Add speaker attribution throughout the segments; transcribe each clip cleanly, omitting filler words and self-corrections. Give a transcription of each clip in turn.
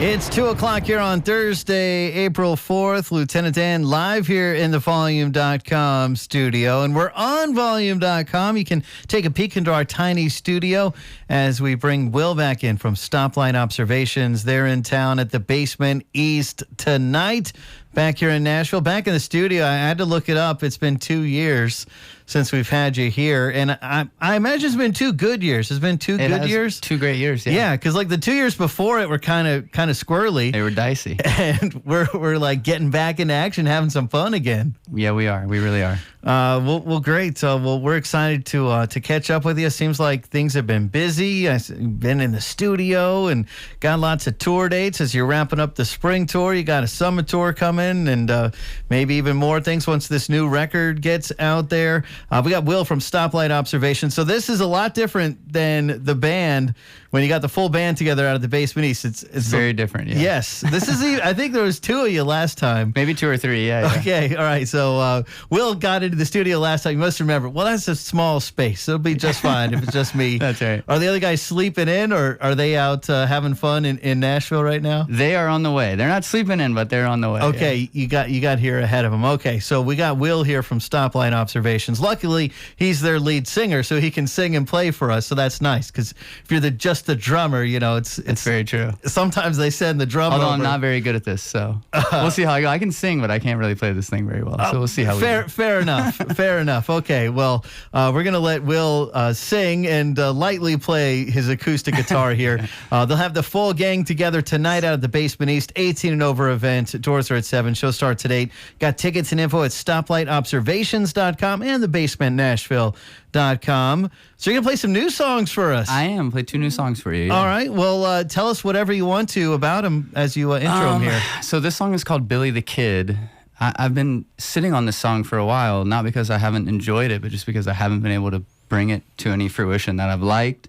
Speaker 1: It's 2 o'clock here on Thursday, April 4th. Lieutenant Dan live here in the Volume.com studio. And we're on Volume.com. You can take a peek into our tiny studio as we bring Will back in from Stoplight Observations. They're in town at the Basement East tonight. Back here in Nashville, back in the studio. I had to look it up. It's been 2 years since we've had you here, and I imagine it's been 2 good years. It's been two good years.
Speaker 2: 2 great years.
Speaker 1: Yeah, because like the 2 years before it were kind of squirrely.
Speaker 2: They were dicey,
Speaker 1: and we're like getting back into action, having some fun again.
Speaker 2: Yeah, we are. We really are.
Speaker 1: Well, great. We're excited to catch up with you. Seems like things have been busy. I've been in the studio and got lots of tour dates as you're wrapping up the spring tour. You got a summer tour coming, and maybe even more things once this new record gets out there. We got Will from Stoplight Observations. So this is a lot different than the band when you got the full band together out of the Basement East. It's
Speaker 2: very different. Yeah.
Speaker 1: Yes, this is. I think there was 2 of you last time.
Speaker 2: Maybe 2 or 3. Yeah.
Speaker 1: Okay. All right. So Will got into the studio last time. You must remember. Well, that's a small space. It'll be just fine if it's just me.
Speaker 2: That's right.
Speaker 1: Are the other guys sleeping in, or are they out having fun in Nashville right now?
Speaker 2: They are on the way. They're not sleeping in, but they're on the way.
Speaker 1: Okay.
Speaker 2: Yeah.
Speaker 1: You got here ahead of them. Okay. So we got Will here from Stoplight Observations. Luckily, he's their lead singer, so he can sing and play for us. So that's nice, because if you're just the drummer, you know, it's
Speaker 2: very true.
Speaker 1: Sometimes they send the drum
Speaker 2: Although
Speaker 1: over.
Speaker 2: I'm not very good at this, so we'll see how I go. I can sing, but I can't really play this thing very well. So we'll see how we go.
Speaker 1: Fair enough. Fair enough. Okay. Well, we're going to let Will sing and lightly play his acoustic guitar here. They'll have the full gang together tonight out at the Basement East, 18 and over event. Doors are at 7. Show starts at 8. Got tickets and info at StoplightObservations.com and thebasementnashville.com. So you're going to play some new songs for us.
Speaker 2: I am. Play 2 new songs for you. Yeah.
Speaker 1: All right. Well, tell us whatever you want to about them as you intro them here.
Speaker 2: So this song is called Billy the Kid. I've been sitting on this song for a while, not because I haven't enjoyed it, but just because I haven't been able to bring it to any fruition that I've liked.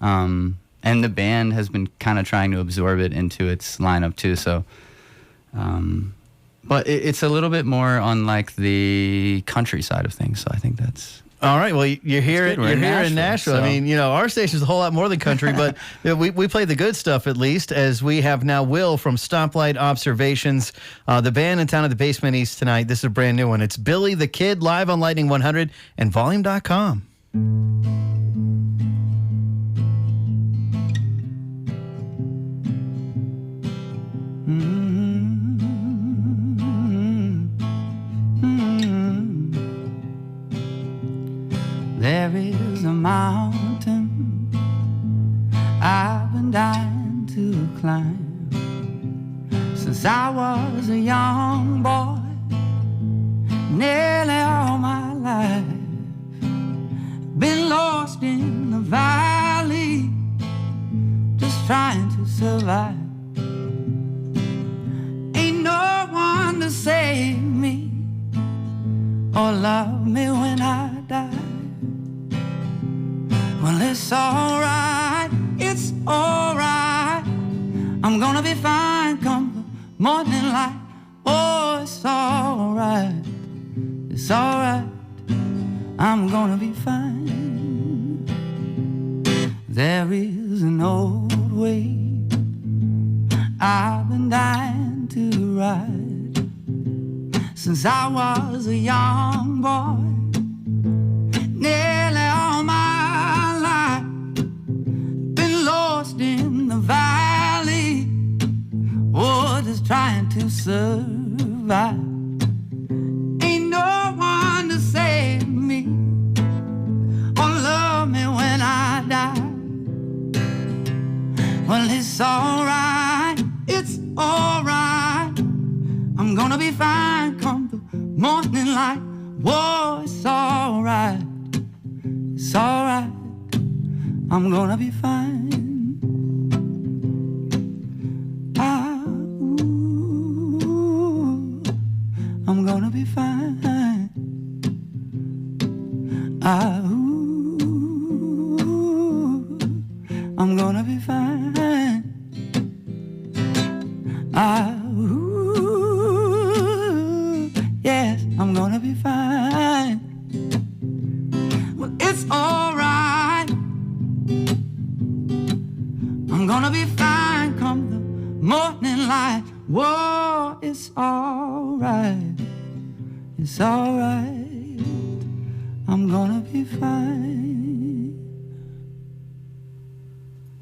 Speaker 2: And the band has been kind of trying to absorb it into its lineup too. So, but it's a little bit more on like the country side of things. So I think that's...
Speaker 1: All right. Well, you're here in Nashville.
Speaker 2: So.
Speaker 1: I mean, you know, our station's a whole lot more than country, but we play the good stuff at least, as we have now Will from Stoplight Observations, the band in town at the Basement East tonight. This is a brand new one. It's Billy the Kid, live on Lightning 100 and Volume.com.
Speaker 2: There is a mountain I've been dying to climb since I was a young boy, nearly all my life. Been lost in the valley, just trying to survive. Ain't no one to save me or love me when I die. Well, it's alright, it's alright. I'm gonna be fine come the morning light. Oh, it's alright, it's alright. I'm gonna be fine. There is an old way I've been dying to ride since I was a young boy, nearly all my in the valley, oh, just trying to survive. Ain't no one to save me or love me when I die. Well, it's alright, it's alright. I'm gonna be fine come the morning light. Whoa, it's alright, it's alright. I'm gonna be fine. I'm gonna be fine. I'm gonna be fine. Yes, I'm gonna be fine. Well, it's alright. I'm gonna be fine come the morning light. Whoa, it's alright. It's alright. I'm gonna be fine.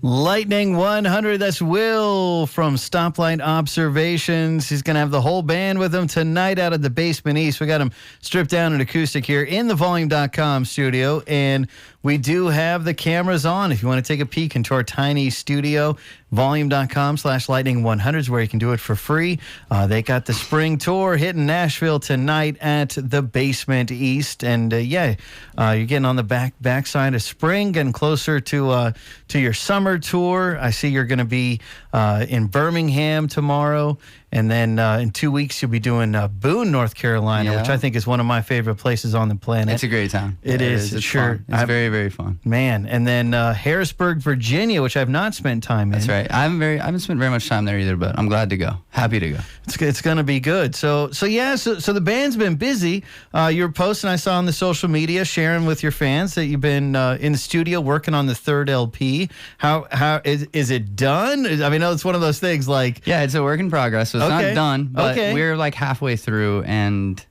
Speaker 1: Lightning 100, that's Will from Stoplight Observations. He's going to have the whole band with him tonight out at the Basement East. We got him stripped down and acoustic here in the volume.com studio, and we do have the cameras on. If you want to take a peek into our tiny studio, volume.com/lightning100 is where you can do it for free. They got the spring tour hitting Nashville tonight at the Basement East, and you're getting on the backside of spring, getting closer to your summer tour. I see you're going to be in Birmingham tomorrow, and then in 2 weeks you'll be doing Boone, North Carolina, which I think is one of my favorite places on the planet.
Speaker 2: It's a great town.
Speaker 1: It is.
Speaker 2: It's
Speaker 1: sure.
Speaker 2: Fun. It's very, very fun.
Speaker 1: Man, and then Harrisburg, Virginia, which I've not spent time in.
Speaker 2: That's right. I haven't spent very much time there either, but I'm glad to go. Happy to go.
Speaker 1: It's going to be good. So the band's been busy. You're posting, I saw on the social media, sharing with your fans that you've been in the studio working on the third LP. How is it done? I mean, I know it's one of those things like...
Speaker 2: Yeah, it's a work in progress, so it's not done, but
Speaker 1: Okay.
Speaker 2: we're like halfway through, and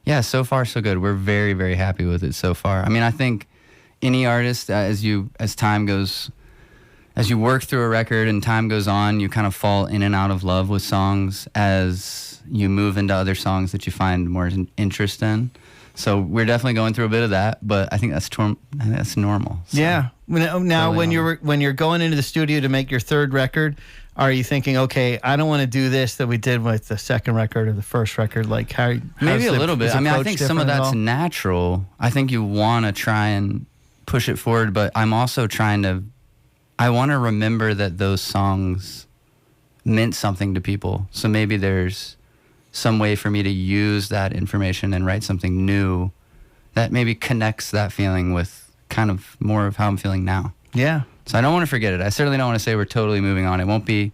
Speaker 2: yeah, so far so good. We're very, very happy with it so far. I mean, I think any artist, as you work through a record and time goes on, you kind of fall in and out of love with songs as you move into other songs that you find more interest in. So we're definitely going through a bit of that, but I think that's normal. So.
Speaker 1: Yeah. Now,
Speaker 2: Totally
Speaker 1: when you're going into the studio to make your third record, are you thinking, okay, I don't want to do this that we did with the second record or the first record? Like
Speaker 2: Maybe a little bit. I mean, I think some of that's
Speaker 1: natural.
Speaker 2: natural. I think you want to try and push it forward, but I'm also I want to remember that those songs meant something to people. So maybe there's some way for me to use that information and write something new that maybe connects that feeling with kind of more of how I'm feeling now.
Speaker 1: Yeah.
Speaker 2: So I don't want to forget it. I certainly don't want to say we're totally moving on. It won't be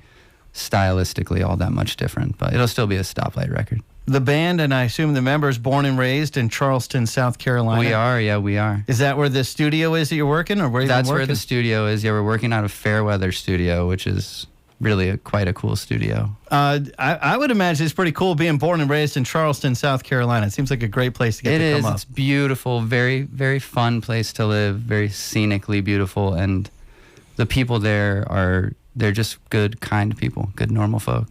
Speaker 2: stylistically all that much different, but it'll still be a Stoplight record.
Speaker 1: The band, and I assume the members, born and raised in Charleston, South Carolina.
Speaker 2: We are.
Speaker 1: Is that where the studio is that you're working, or where you've been
Speaker 2: That's
Speaker 1: working?
Speaker 2: where the studio is. Yeah, we're working out of Fairweather Studio, which is really quite a cool studio.
Speaker 1: I would imagine it's pretty cool being born and raised in Charleston, South Carolina. It seems like a great place to get to come up.
Speaker 2: It's beautiful, very, very fun place to live, very scenically beautiful, and the people there they're just good, kind people, good, normal folk.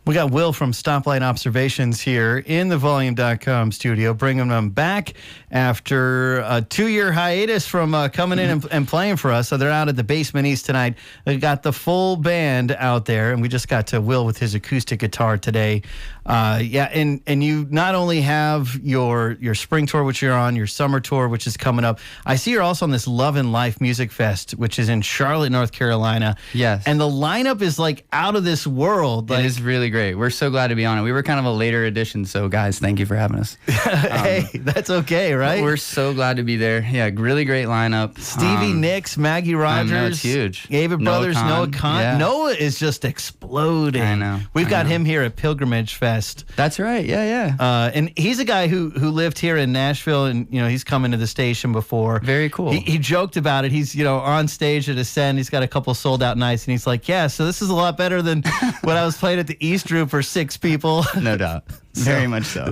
Speaker 1: We got Will from Stoplight Observations here in the volume.com studio, bringing them back after a 2-year hiatus from coming in and playing for us. So they're out at the Basement East tonight. They got the full band out there, and we just got to Will with his acoustic guitar today. And you not only have your spring tour, which you're on, your summer tour, which is coming up. I see you're also on this Love and Life Music Fest, which is in Charlotte, North Carolina.
Speaker 2: Yes.
Speaker 1: And the lineup is like out of this world.
Speaker 2: It is really great. We're so glad to be on it. We were kind of a later edition, so guys, thank you for having us.
Speaker 1: Hey, that's okay, right?
Speaker 2: We're so glad to be there. Yeah, really great lineup.
Speaker 1: Stevie Nicks, Maggie Rogers.
Speaker 2: I know, it's huge.
Speaker 1: David Brothers, Noah Kahn.
Speaker 2: Yeah.
Speaker 1: Noah is just exploding.
Speaker 2: I know.
Speaker 1: We've got him here at Pilgrimage Fest.
Speaker 2: That's right. Yeah.
Speaker 1: And he's a guy who lived here in Nashville, and he's come into the station before.
Speaker 2: Very cool.
Speaker 1: He joked about it. He's on stage at Ascend. He's got a couple sold out nights, and he's like, "Yeah, so this is a lot better than when I was playing at the East Room for 6 people."
Speaker 2: No doubt. Very much so.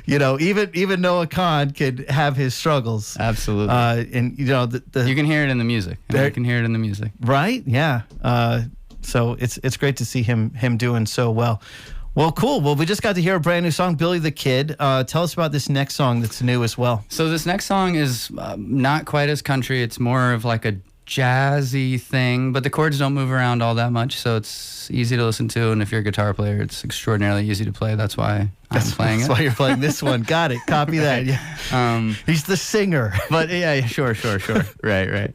Speaker 1: Even Noah Kahn could have his struggles.
Speaker 2: Absolutely.
Speaker 1: And
Speaker 2: you can hear it in the music. You can hear it in the music.
Speaker 1: Right? Yeah. So it's great to see him doing so well. Well, cool. Well, we just got to hear a brand new song, Billy the Kid. Tell us about this next song that's new as well.
Speaker 2: So this next song is not quite as country. It's more of like a jazzy thing, but the chords don't move around all that much, so it's easy to listen to. And if you're a guitar player, it's extraordinarily easy to play. That's why I'm playing it.
Speaker 1: That's why you're playing this one. Got it. Copy that. Yeah. He's the singer.
Speaker 2: But yeah, sure. Right.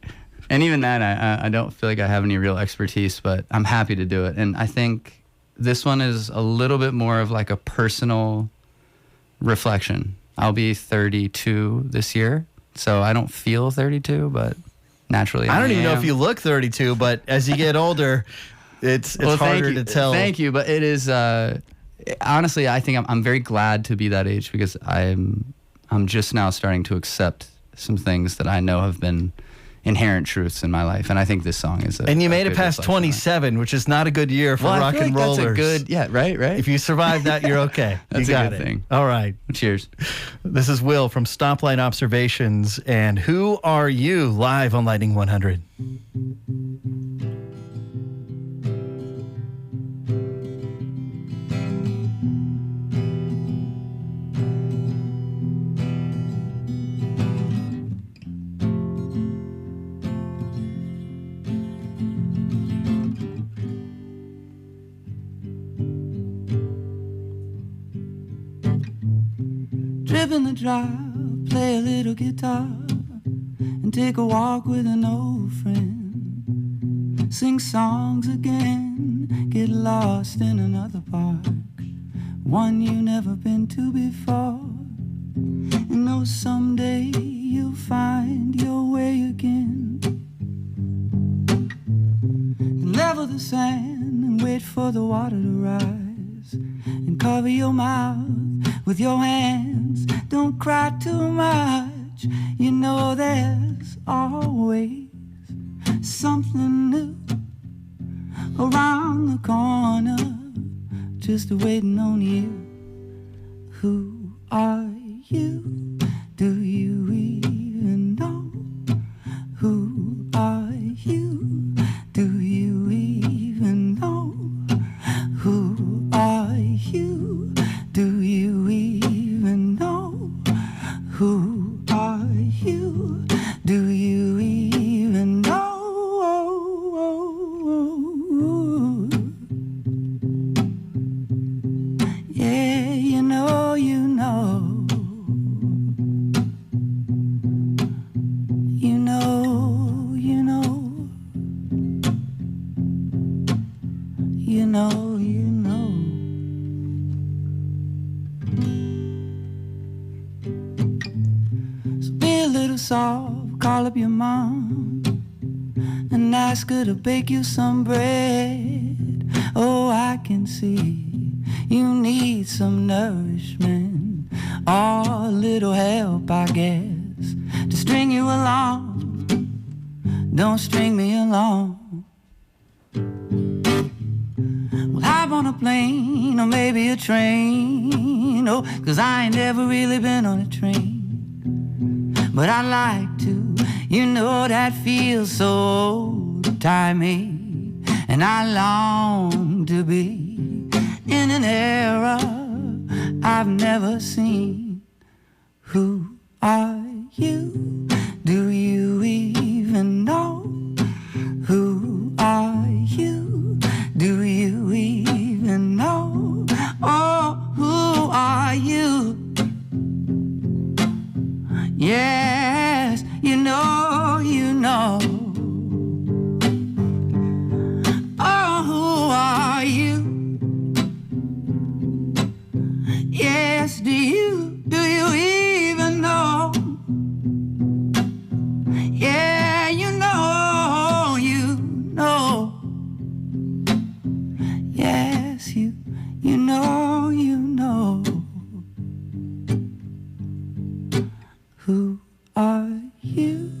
Speaker 2: And even that, I don't feel like I have any real expertise, but I'm happy to do it. And I think this one is a little bit more of like a personal reflection. I'll be 32 this year, so I don't feel 32, but naturally
Speaker 1: I don't even know if you look 32, but as you get older, it's harder to tell.
Speaker 2: Thank you, but it is honestly, I think I'm very glad to be that age, because I'm just now starting to accept some things that I know have been inherent truths in my life, and I think this song is.
Speaker 1: And you made it past 27, which is not a good year for rock and rollers.
Speaker 2: That's a good, right.
Speaker 1: If you survive that, you're okay.
Speaker 2: That's
Speaker 1: you
Speaker 2: a
Speaker 1: got
Speaker 2: good
Speaker 1: it.
Speaker 2: thing.
Speaker 1: All right.
Speaker 2: Cheers.
Speaker 1: This is Will from Stoplight Observations, and Who Are You? Live on Lightning 100.
Speaker 3: Trip in the drive, play a little guitar, and take a walk with an old friend. Sing songs again, get lost in another park, one you never been to before. And know someday you'll find your way again. And level the sand and wait for the water to rise, and cover your mouth with your hands. Don't cry too much, you know there's always something new around the corner, just waiting on you. Who are you? Do you even know? Who are you? Do you even know? Who are you? Do you even know? Who are you? Do you even know? Yeah, you know, you know. You know, you know. You know, you know. So be a little soft, call up your mom and ask her to bake you some bread. Oh, I can see you need some nourishment, or a little help, I guess, to string you along. Don't string me along. Well, hop on a plane or maybe a train. Oh, 'cause I ain't never really been on a train, but I like to. You know that feels so old-timey, and I long to be in an era I've never seen. Who are you? Do you even know? Who are you? Do you even know? Oh, who are you? Yes, you know, you know. Oh, who are you? Yes, do you even know? Yeah, you know, you know. Yes, you know, you know. Who are you?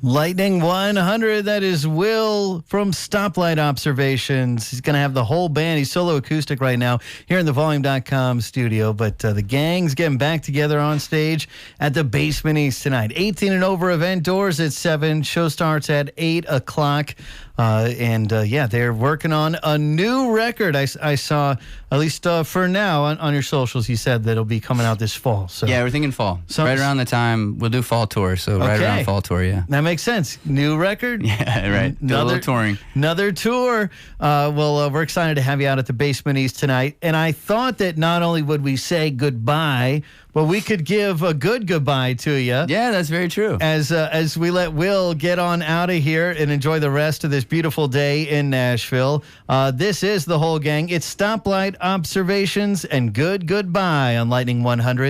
Speaker 1: Lightning 100, that is Will from Stoplight Observations. He's going to have the whole band. He's solo acoustic right now here in the Volume.com studio, but the gang's getting back together on stage at the Basement East tonight. 18 and over event, doors at 7. Show starts at 8 o'clock. Yeah, they're working on a new record. I saw, at least for now, on your socials, you said that it'll be coming out this fall. So
Speaker 2: Yeah, we're thinking fall. Right around the time, we'll do fall tour. So right around fall tour, yeah.
Speaker 1: That makes sense. New record.
Speaker 2: Yeah, right. Do a little touring.
Speaker 1: Another tour. We're excited to have you out at the Basement East tonight. And I thought that not only would we say goodbye, but we could give a good goodbye to you.
Speaker 2: Yeah, that's very true.
Speaker 1: As we let Will get on out of here and enjoy the rest of this beautiful day in Nashville. This is the whole gang. It's Stoplight Observations and Goodbye on Lightning 100.